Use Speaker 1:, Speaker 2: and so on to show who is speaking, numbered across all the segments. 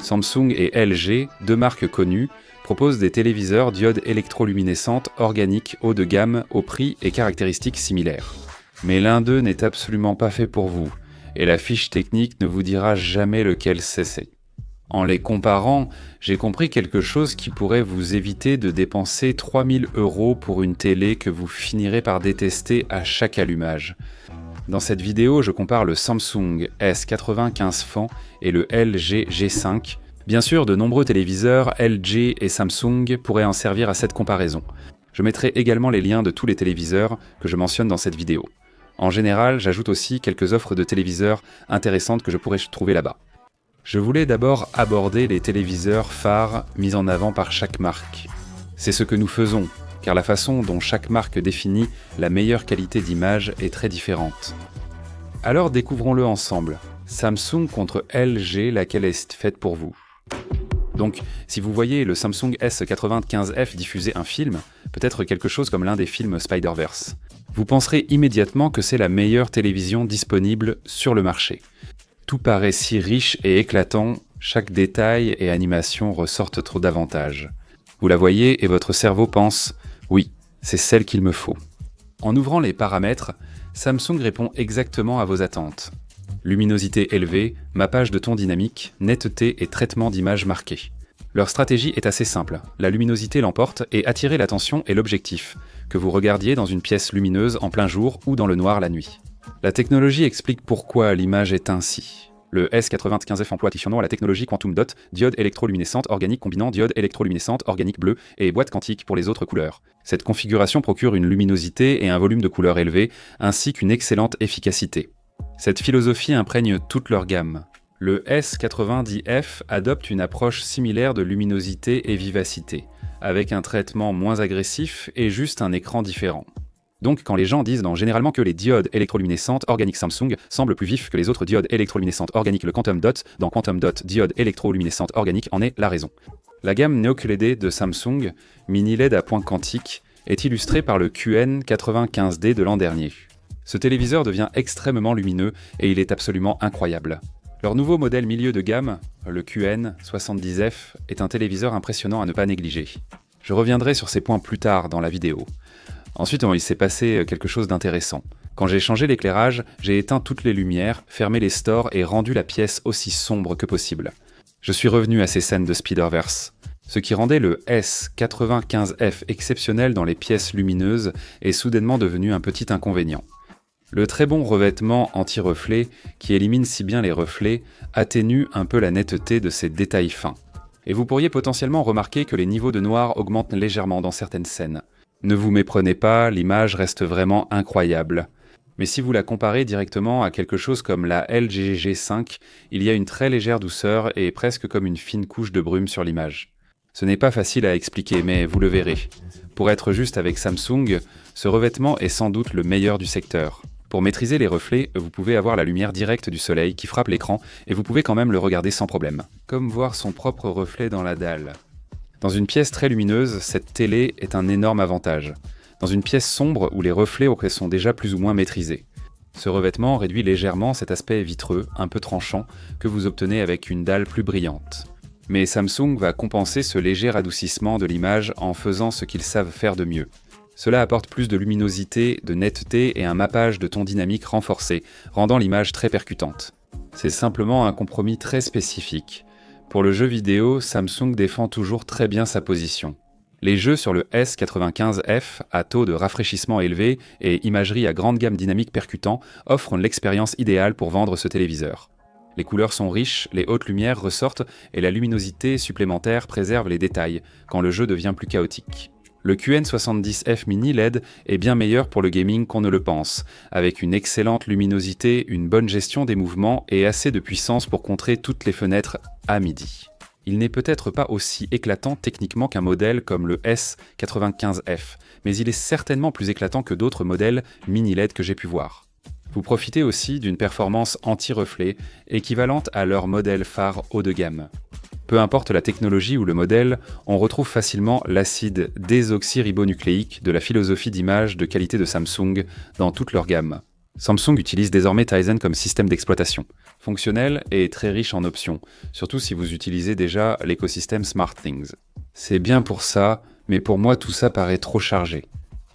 Speaker 1: Samsung et LG, deux marques connues, proposent des téléviseurs diodes électroluminescentes organiques haut de gamme au prix et caractéristiques similaires. Mais l'un d'eux n'est absolument pas fait pour vous, et la fiche technique ne vous dira jamais lequel c'est. En les comparant, j'ai compris quelque chose qui pourrait vous éviter de dépenser 3000 € pour une télé que vous finirez par détester à chaque allumage. Dans cette vidéo, je compare le Samsung S95 Fan et le LG G5. Bien sûr, de nombreux téléviseurs LG et Samsung pourraient en servir à cette comparaison. Je mettrai également les liens de tous les téléviseurs que je mentionne dans cette vidéo. En général, j'ajoute aussi quelques offres de téléviseurs intéressantes que je pourrais trouver là-bas. Je voulais d'abord aborder les téléviseurs phares mis en avant par chaque marque. C'est ce que nous faisons, car la façon dont chaque marque définit la meilleure qualité d'image est très différente. Alors découvrons-le ensemble. Samsung contre LG, laquelle est faite pour vous? Donc, si vous voyez le Samsung S95F diffuser un film, peut-être quelque chose comme l'un des films Spider-Verse, vous penserez immédiatement que c'est la meilleure télévision disponible sur le marché. Tout paraît si riche et éclatant, chaque détail et animation ressortent trop davantage. Vous la voyez et votre cerveau pense « Oui, c'est celle qu'il me faut ». En ouvrant les paramètres, Samsung répond exactement à vos attentes. Luminosité élevée, mappage de ton dynamique, netteté et traitement d'image marqué. Leur stratégie est assez simple, la luminosité l'emporte et attirer l'attention est l'objectif, que vous regardiez dans une pièce lumineuse en plein jour ou dans le noir la nuit. La technologie explique pourquoi l'image est ainsi. Le S95F emploie à la technologie Quantum Dot, diode électroluminescente organique combinant diode électroluminescente organique bleue et boîte quantique pour les autres couleurs. Cette configuration procure une luminosité et un volume de couleurs élevé, ainsi qu'une excellente efficacité. Cette philosophie imprègne toute leur gamme. Le S90F adopte une approche similaire de luminosité et vivacité, avec un traitement moins agressif et juste un écran différent. Donc quand les gens disent généralement que les diodes électroluminescentes organiques Samsung semblent plus vifs que les autres diodes électroluminescentes organiques, le Quantum Dot dans Quantum Dot diode électroluminescente organique en est la raison. La gamme NeoQLED de Samsung, mini LED à pointe quantique, est illustrée par le QN95D de l'an dernier. Ce téléviseur devient extrêmement lumineux et il est absolument incroyable. Leur nouveau modèle milieu de gamme, le QN70F, est un téléviseur impressionnant à ne pas négliger. Je reviendrai sur ces points plus tard dans la vidéo. Ensuite, il s'est passé quelque chose d'intéressant. Quand j'ai changé l'éclairage, j'ai éteint toutes les lumières, fermé les stores et rendu la pièce aussi sombre que possible. Je suis revenu à ces scènes de Spider-Verse. Ce qui rendait le S95F exceptionnel dans les pièces lumineuses est soudainement devenu un petit inconvénient. Le très bon revêtement anti-reflet, qui élimine si bien les reflets, atténue un peu la netteté de ces détails fins. Et vous pourriez potentiellement remarquer que les niveaux de noir augmentent légèrement dans certaines scènes. Ne vous méprenez pas, l'image reste vraiment incroyable. Mais si vous la comparez directement à quelque chose comme la LG G5, il y a une très légère douceur et presque comme une fine couche de brume sur l'image. Ce n'est pas facile à expliquer, mais vous le verrez. Pour être juste avec Samsung, ce revêtement est sans doute le meilleur du secteur. Pour maîtriser les reflets, vous pouvez avoir la lumière directe du soleil qui frappe l'écran et vous pouvez quand même le regarder sans problème. Comme voir son propre reflet dans la dalle. Dans une pièce très lumineuse, cette télé est un énorme avantage. Dans une pièce sombre où les reflets sont déjà plus ou moins maîtrisés. Ce revêtement réduit légèrement cet aspect vitreux, un peu tranchant, que vous obtenez avec une dalle plus brillante. Mais Samsung va compenser ce léger radoucissement de l'image en faisant ce qu'ils savent faire de mieux. Cela apporte plus de luminosité, de netteté et un mappage de ton dynamique renforcé, rendant l'image très percutante. C'est simplement un compromis très spécifique. Pour le jeu vidéo, Samsung défend toujours très bien sa position. Les jeux sur le S95F, à taux de rafraîchissement élevé et imagerie à grande gamme dynamique percutant, offrent l'expérience idéale pour vendre ce téléviseur. Les couleurs sont riches, les hautes lumières ressortent et la luminosité supplémentaire préserve les détails, quand le jeu devient plus chaotique. Le QN70F Mini LED est bien meilleur pour le gaming qu'on ne le pense, avec une excellente luminosité, une bonne gestion des mouvements et assez de puissance pour contrer toutes les fenêtres à midi. Il n'est peut-être pas aussi éclatant techniquement qu'un modèle comme le S95F, mais il est certainement plus éclatant que d'autres modèles Mini LED que j'ai pu voir. Vous profitez aussi d'une performance anti-reflet équivalente à leur modèle phare haut de gamme. Peu importe la technologie ou le modèle, on retrouve facilement l'acide désoxyribonucléique de la philosophie d'image de qualité de Samsung dans toute leur gamme. Samsung utilise désormais Tizen comme système d'exploitation, fonctionnel et très riche en options, surtout si vous utilisez déjà l'écosystème SmartThings. C'est bien pour ça, mais pour moi tout ça paraît trop chargé.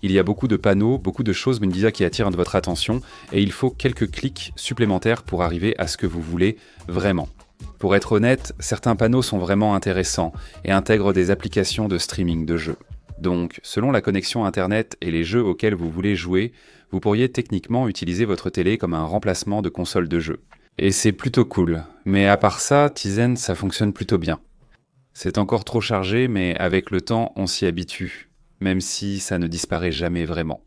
Speaker 1: Il y a beaucoup de panneaux, beaucoup de choses Mundiza qui attirent votre attention, et il faut quelques clics supplémentaires pour arriver à ce que vous voulez vraiment. Pour être honnête, certains panneaux sont vraiment intéressants et intègrent des applications de streaming de jeux. Donc, selon la connexion internet et les jeux auxquels vous voulez jouer, vous pourriez techniquement utiliser votre télé comme un remplacement de console de jeu. Et c'est plutôt cool, mais à part ça, Tizen ça fonctionne plutôt bien. C'est encore trop chargé, mais avec le temps, on s'y habitue, même si ça ne disparaît jamais vraiment.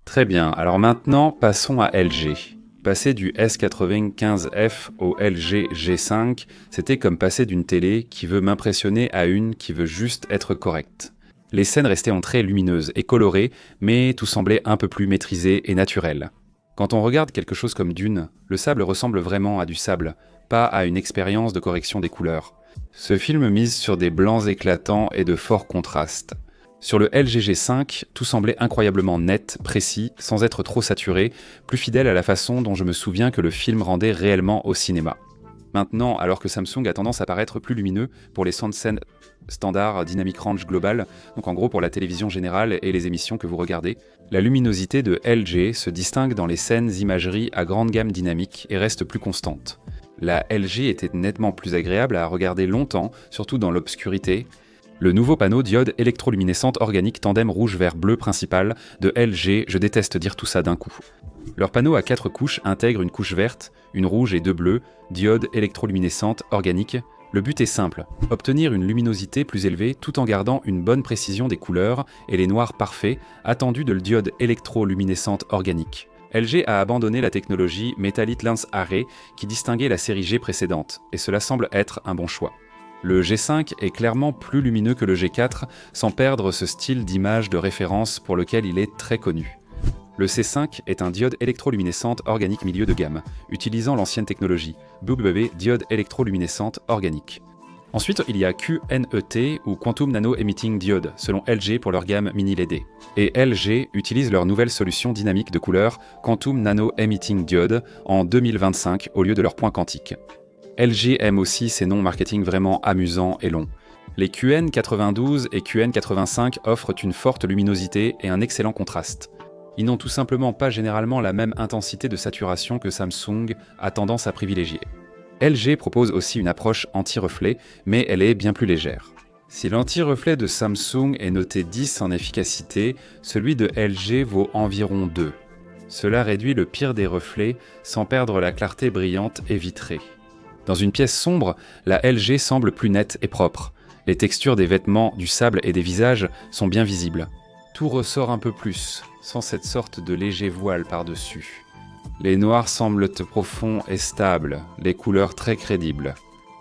Speaker 1: Très bien, alors maintenant, passons à LG. Passer du S95F au LG G5, c'était comme passer d'une télé qui veut m'impressionner à une qui veut juste être correcte. Les scènes restaient en très lumineuses et colorées, mais tout semblait un peu plus maîtrisé et naturel. Quand on regarde quelque chose comme Dune, le sable ressemble vraiment à du sable, pas à une expérience de correction des couleurs. Ce film mise sur des blancs éclatants et de forts contrastes. Sur le LG G5, tout semblait incroyablement net, précis, sans être trop saturé, plus fidèle à la façon dont je me souviens que le film rendait réellement au cinéma. Maintenant, alors que Samsung a tendance à paraître plus lumineux pour les scènes standard Dynamic Range Global, donc en gros pour la télévision générale et les émissions que vous regardez, la luminosité de LG se distingue dans les scènes imagerie à grande gamme dynamique et reste plus constante. La LG était nettement plus agréable à regarder longtemps, surtout dans l'obscurité. Le nouveau panneau diode électroluminescente organique tandem rouge-vert-bleu principal de LG, je déteste dire tout ça d'un coup. Leur panneau à 4 couches intègre une couche verte, une rouge et 2 bleues, diode électroluminescente organique. Le but est simple, obtenir une luminosité plus élevée tout en gardant une bonne précision des couleurs et les noirs parfaits attendus de la diode électroluminescente organique. LG a abandonné la technologie Metallic Lens Array qui distinguait la série G précédente, et cela semble être un bon choix. Le G5 est clairement plus lumineux que le G4, sans perdre ce style d'image de référence pour lequel il est très connu. Le C5 est un diode électroluminescente organique milieu de gamme, utilisant l'ancienne technologie, BW diode électroluminescente organique. Ensuite, il y a QNET ou Quantum Nano Emitting Diode, selon LG pour leur gamme mini LED. Et LG utilise leur nouvelle solution dynamique de couleur Quantum Nano Emitting Diode en 2025 au lieu de leur point quantique. LG aime aussi ces noms marketing vraiment amusants et longs. Les QN92 et QN85 offrent une forte luminosité et un excellent contraste. Ils n'ont tout simplement pas généralement la même intensité de saturation que Samsung a tendance à privilégier. LG propose aussi une approche anti-reflet, mais elle est bien plus légère. Si l'anti-reflet de Samsung est noté 10 en efficacité, celui de LG vaut environ 2. Cela réduit le pire des reflets sans perdre la clarté brillante et vitrée. Dans une pièce sombre, la LG semble plus nette et propre. Les textures des vêtements, du sable et des visages sont bien visibles. Tout ressort un peu plus, sans cette sorte de léger voile par-dessus. Les noirs semblent profonds et stables, les couleurs très crédibles.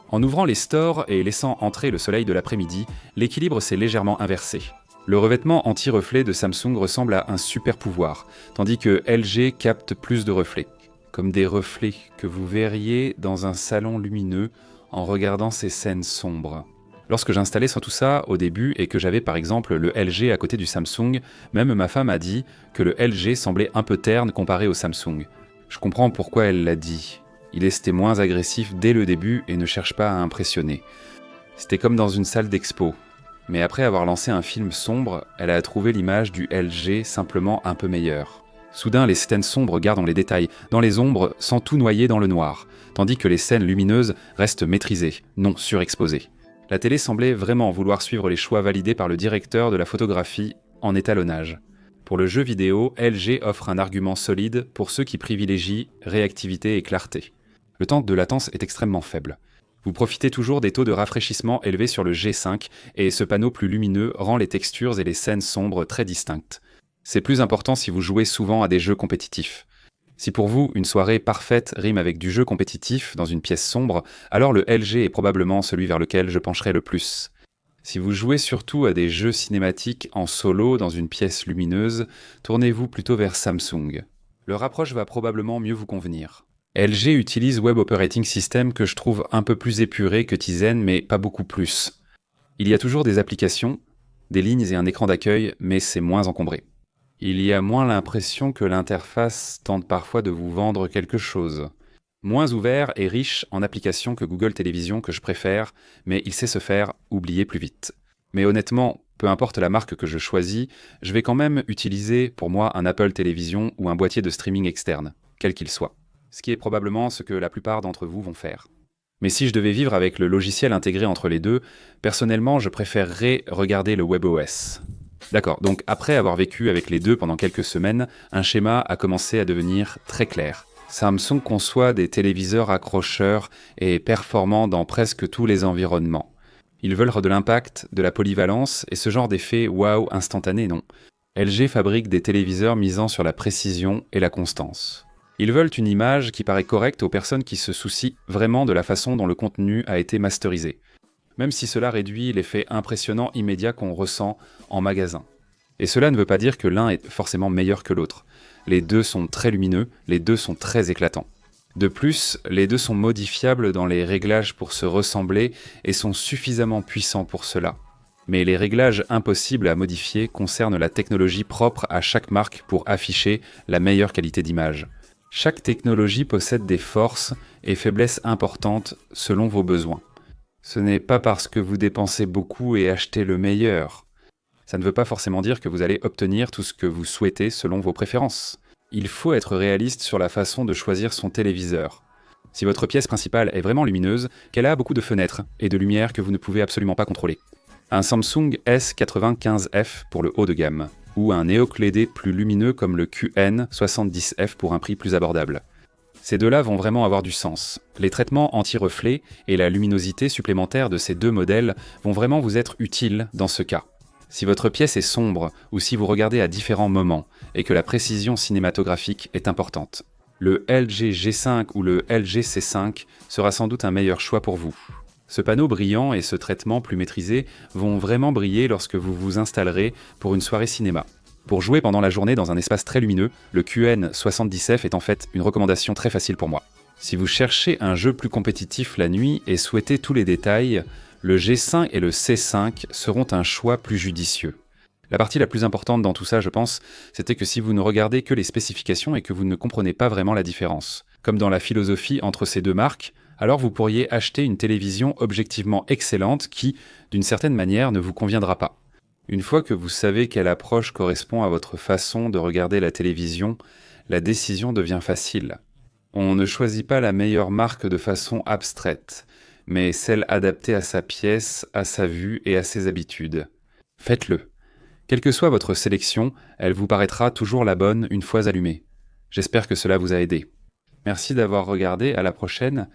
Speaker 1: En ouvrant les stores et laissant entrer le soleil de l'après-midi, l'équilibre s'est légèrement inversé. Le revêtement anti-reflet de Samsung ressemble à un super pouvoir, tandis que LG capte plus de reflets, comme des reflets que vous verriez dans un salon lumineux en regardant ces scènes sombres. Lorsque j'installais tout ça au début et que j'avais par exemple le LG à côté du Samsung, même ma femme a dit que le LG semblait un peu terne comparé au Samsung. Je comprends pourquoi elle l'a dit. Il était moins agressif dès le début et ne cherche pas à impressionner. C'était comme dans une salle d'expo. Mais après avoir lancé un film sombre, elle a trouvé l'image du LG simplement un peu meilleure. Soudain, les scènes sombres gardent les détails, dans les ombres, sans tout noyer dans le noir, tandis que les scènes lumineuses restent maîtrisées, non surexposées. La télé semblait vraiment vouloir suivre les choix validés par le directeur de la photographie en étalonnage. Pour le jeu vidéo, LG offre un argument solide pour ceux qui privilégient réactivité et clarté. Le temps de latence est extrêmement faible. Vous profitez toujours des taux de rafraîchissement élevés sur le G5 et ce panneau plus lumineux rend les textures et les scènes sombres très distinctes. C'est plus important si vous jouez souvent à des jeux compétitifs. Si pour vous, une soirée parfaite rime avec du jeu compétitif dans une pièce sombre, alors le LG est probablement celui vers lequel je pencherai le plus. Si vous jouez surtout à des jeux cinématiques en solo dans une pièce lumineuse, tournez-vous plutôt vers Samsung. Leur approche va probablement mieux vous convenir. LG utilise Web Operating System que je trouve un peu plus épuré que Tizen, mais pas beaucoup plus. Il y a toujours des applications, des lignes et un écran d'accueil, mais c'est moins encombré. Il y a moins l'impression que l'interface tente parfois de vous vendre quelque chose. Moins ouvert et riche en applications que Google Télévision que je préfère, mais il sait se faire oublier plus vite. Mais honnêtement, peu importe la marque que je choisis, je vais quand même utiliser pour moi un Apple Télévision ou un boîtier de streaming externe, quel qu'il soit. Ce qui est probablement ce que la plupart d'entre vous vont faire. Mais si je devais vivre avec le logiciel intégré entre les deux, personnellement, je préférerais regarder le WebOS. D'accord, donc après avoir vécu avec les deux pendant quelques semaines, un schéma a commencé à devenir très clair. Samsung conçoit des téléviseurs accrocheurs et performants dans presque tous les environnements. Ils veulent de l'impact, de la polyvalence et ce genre d'effet wow instantané, non. LG fabrique des téléviseurs misant sur la précision et la constance. Ils veulent une image qui paraît correcte aux personnes qui se soucient vraiment de la façon dont le contenu a été masterisé, même si cela réduit l'effet impressionnant immédiat qu'on ressent en magasin. Et cela ne veut pas dire que l'un est forcément meilleur que l'autre. Les deux sont très lumineux, les deux sont très éclatants. De plus, les deux sont modifiables dans les réglages pour se ressembler et sont suffisamment puissants pour cela. Mais les réglages impossibles à modifier concernent la technologie propre à chaque marque pour afficher la meilleure qualité d'image. Chaque technologie possède des forces et faiblesses importantes selon vos besoins. Ce n'est pas parce que vous dépensez beaucoup et achetez le meilleur. Ça ne veut pas forcément dire que vous allez obtenir tout ce que vous souhaitez selon vos préférences. Il faut être réaliste sur la façon de choisir son téléviseur. Si votre pièce principale est vraiment lumineuse, qu'elle a beaucoup de fenêtres et de lumière que vous ne pouvez absolument pas contrôler. Un Samsung S95F pour le haut de gamme, ou un néoclédé plus lumineux comme le QN70F pour un prix plus abordable. Ces deux-là vont vraiment avoir du sens. Les traitements anti-reflets et la luminosité supplémentaire de ces deux modèles vont vraiment vous être utiles dans ce cas. Si votre pièce est sombre ou si vous regardez à différents moments et que la précision cinématographique est importante, le LG G5 ou le LG C5 sera sans doute un meilleur choix pour vous. Ce panneau brillant et ce traitement plus maîtrisé vont vraiment briller lorsque vous vous installerez pour une soirée cinéma. Pour jouer pendant la journée dans un espace très lumineux, le QN70F est en fait une recommandation très facile pour moi. Si vous cherchez un jeu plus compétitif la nuit et souhaitez tous les détails, le G5 et le C5 seront un choix plus judicieux. La partie la plus importante dans tout ça, je pense, c'était que si vous ne regardez que les spécifications et que vous ne comprenez pas vraiment la différence, comme dans la philosophie entre ces deux marques, alors vous pourriez acheter une télévision objectivement excellente qui, d'une certaine manière, ne vous conviendra pas. Une fois que vous savez quelle approche correspond à votre façon de regarder la télévision, la décision devient facile. On ne choisit pas la meilleure marque de façon abstraite, mais celle adaptée à sa pièce, à sa vue et à ses habitudes. Faites-le. Quelle que soit votre sélection, elle vous paraîtra toujours la bonne une fois allumée. J'espère que cela vous a aidé. Merci d'avoir regardé, à la prochaine,